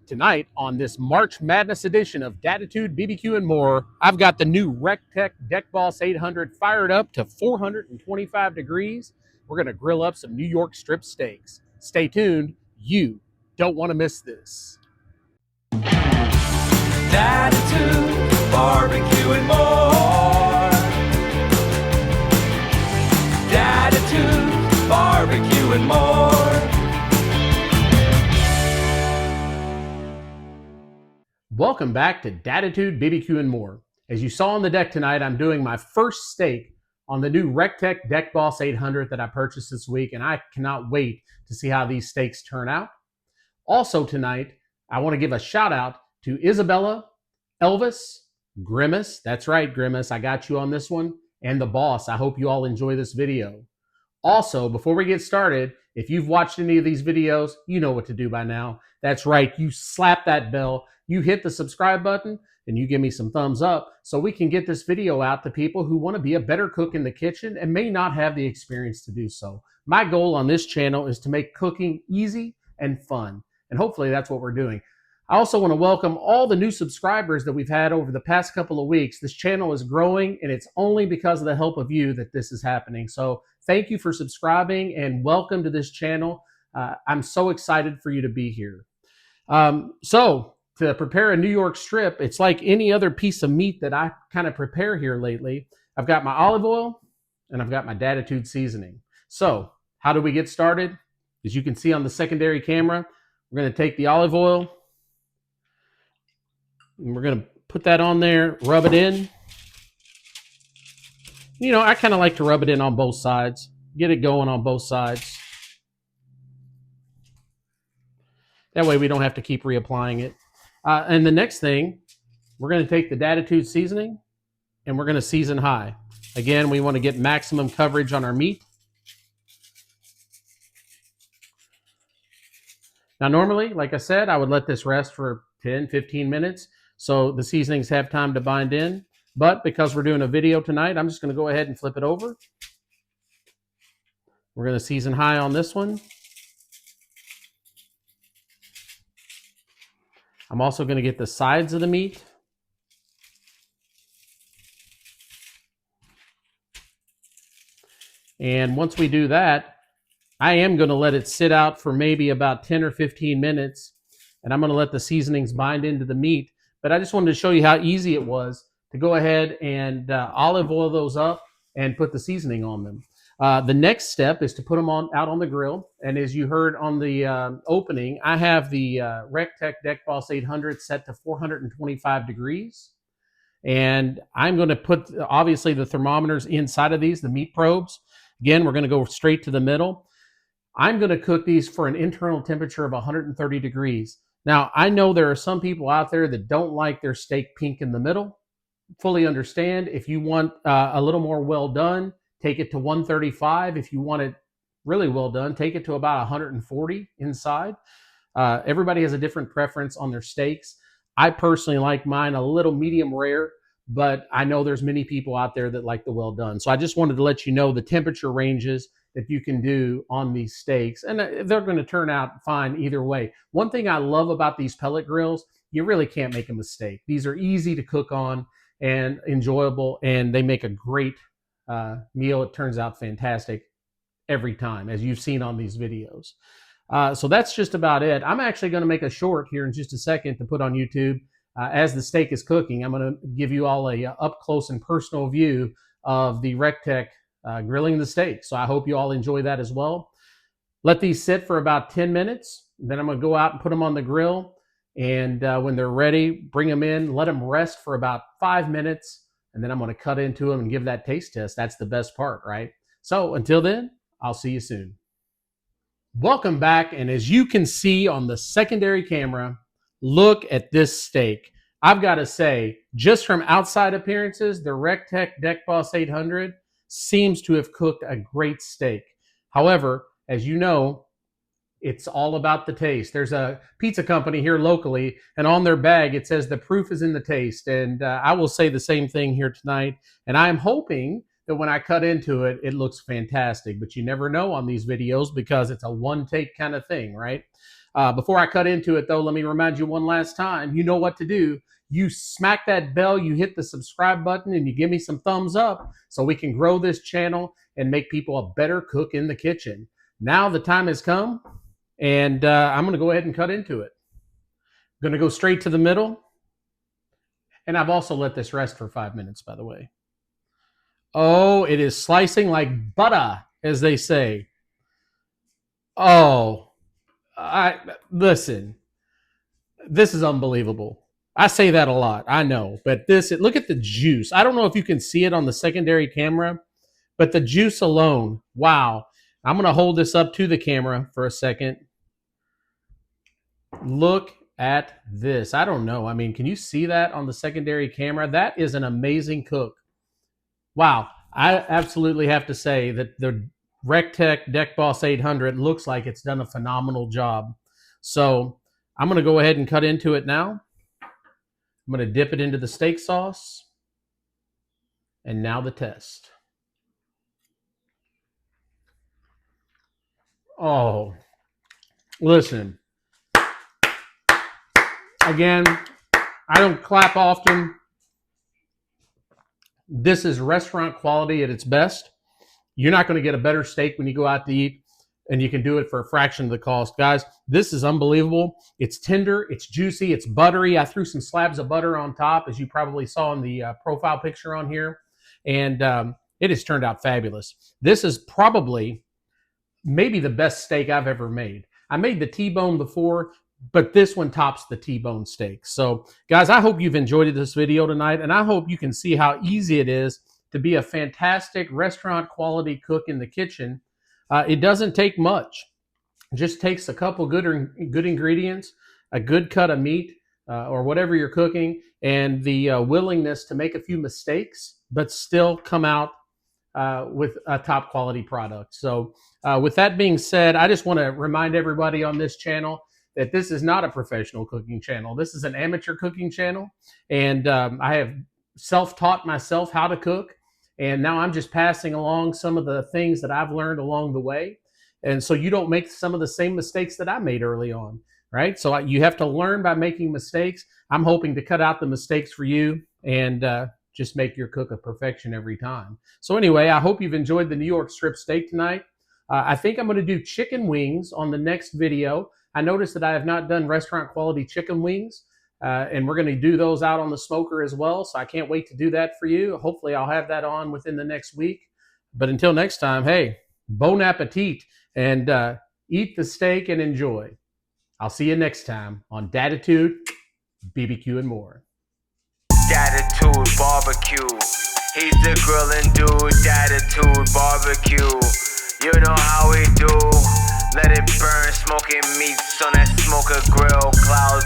Tonight on this March Madness edition of Datitude, BBQ, and more, I've got the new Recteq Deckboss 800 fired up to 425 degrees. We're going to grill up some New York strip steaks. Stay tuned. You don't want to miss this. Datitude, barbecue, and more. Datitude, barbecue, and more. Welcome back to Datitude, BBQ, and more. As you saw on the deck tonight, I'm doing my first steak on the new Recteq Deckboss 800 that I purchased this week, and I cannot wait to see how these steaks turn out. Also tonight, I want to give a shout out to Isabella, Elvis, Grimace. That's right, Grimace, I got you on this one. And the boss. I hope you all enjoy this video. Also, before we get started, if you've watched any of these videos, you know what to do by now. That's right, you slap that bell, you hit the subscribe button, and you give me some thumbs up so we can get this video out to people who want to be a better cook in the kitchen and may not have the experience to do so. My goal on this channel is to make cooking easy and fun, and hopefully that's what we're doing. I also want to welcome all the new subscribers that we've had over the past couple of weeks. This channel is growing, and it's only because of the help of you that this is happening. So thank you for subscribing, and welcome to this channel. I'm so excited for you to be here. So to prepare a New York strip, it's like any other piece of meat that I kind of prepare here lately. I've got my olive oil, and I've got my Datitude seasoning. So how do we get started? As you can see on the secondary camera, we're going to take the olive oil, and we're going to put that on there, rub it in. You know, I kind of like to rub it in on both sides, get it going on both sides. That way we don't have to keep reapplying it. And the next thing, we're going to take the Datitude seasoning, and we're going to season high. Again, we want to get maximum coverage on our meat. Now, normally, like I said, I would let this rest for 10, 15 minutes so the seasonings have time to bind in. But because we're doing a video tonight, I'm just going to go ahead and flip it over. We're going to season high on this one. I'm also going to get the sides of the meat. And once we do that, I am going to let it sit out for maybe about 10 or 15 minutes. And I'm going to let the seasonings bind into the meat. But I just wanted to show you how easy it was to go ahead and olive oil those up and put the seasoning on them. The next step is to put them out on the grill. And as you heard on the opening, I have the Recteq Deckboss 800 set to 425 degrees. And I'm going to put, obviously, the thermometers inside of these, the meat probes. Again, we're going to go straight to the middle. I'm going to cook these for an internal temperature of 130 degrees. Now, I know there are some people out there that don't like their steak pink in the middle. Fully understand. If you want a little more well done, take it to 135. If you want it really well done, take it to about 140 inside. Everybody has a different preference on their steaks. I personally like mine a little medium rare, but I know there's many people out there that like the well done. So I just wanted to let you know the temperature ranges that you can do on these steaks, and they're going to turn out fine either way. One thing I love about these pellet grills, you really can't make a mistake. These are easy to cook on and enjoyable, and they make a great meal. It turns out fantastic every time, as you've seen on these videos. So that's just about it. I'm actually going to make a short here in just a second to put on YouTube. As the steak is cooking, I'm going to give you all a up close and personal view of the Recteq grilling the steak. So I hope you all enjoy that as well. Let these sit for about 10 minutes. Then I'm going to go out and put them on the grill. And when they're ready, bring them in, let them rest for about 5 minutes. And then I'm going to cut into them and give that taste test. That's the best part, right? So until then, I'll see you soon. Welcome back. And as you can see on the secondary camera, look at this steak. I've got to say, just from outside appearances, the Recteq Deckboss 800 seems to have cooked a great steak. However, as you know, it's all about the taste. There's a pizza company here locally, and on their bag it says the proof is in the taste. And I will say the same thing here tonight. And I'm hoping that when I cut into it, it looks fantastic. But you never know on these videos because it's a one-take kind of thing, right? Before I cut into it, though, let me remind you one last time. You know what to do. You smack that bell, you hit the subscribe button, and you give me some thumbs up so we can grow this channel and make people a better cook in the kitchen. Now the time has come, and I'm going to go ahead and cut into it. I'm going to go straight to the middle, and I've also let this rest for 5 minutes, by the way. Oh, it is slicing like butter, as they say. Oh, listen, this is unbelievable. I say that a lot, I know, but look at the juice. I don't know if you can see it on the secondary camera, but the juice alone, wow. I'm going to hold this up to the camera for a second. Look at this. I don't know. I mean, can you see that on the secondary camera? That is an amazing cook. Wow. I absolutely have to say that the Recteq Deckboss 800 looks like it's done a phenomenal job. So I'm going to go ahead and cut into it now. I'm going to dip it into the steak sauce. And now the test. Oh, listen. Again, I don't clap often. This is restaurant quality at its best. You're not going to get a better steak when you go out to eat, and you can do it for a fraction of the cost. Guys, this is unbelievable. It's tender, it's juicy, it's buttery. I threw some slabs of butter on top, as you probably saw in the profile picture on here, and it has turned out fabulous. This is probably maybe the best steak I've ever made. I made the T-bone before, but this one tops the T-bone steak. So, guys, I hope you've enjoyed this video tonight, and I hope you can see how easy it is to be a fantastic restaurant quality cook in the kitchen. It doesn't take much. It just takes a couple good ingredients, a good cut of meat, or whatever you're cooking, and the willingness to make a few mistakes, but still come out with a top quality product. So with that being said, I just want to remind everybody on this channel that this is not a professional cooking channel. This is an amateur cooking channel, and I have self-taught myself how to cook, and now I'm just passing along some of the things that I've learned along the way. And so you don't make some of the same mistakes that I made early on, right? So you have to learn by making mistakes. I'm hoping to cut out the mistakes for you and just make your cook a perfection every time. So anyway, I hope you've enjoyed the New York strip steak tonight. I think I'm going to do chicken wings on the next video. I noticed that I have not done restaurant quality chicken wings, and we're going to do those out on the smoker as well. So I can't wait to do that for you. Hopefully I'll have that on within the next week. But until next time, hey, bon appetit, and eat the steak and enjoy. I'll see you next time on Datitude, BBQ, and more. Datitude barbecue. He's the grilling dude. Datitude barbecue. You know how we do. Let it burn, smoking meats on that smoker grill. Clouds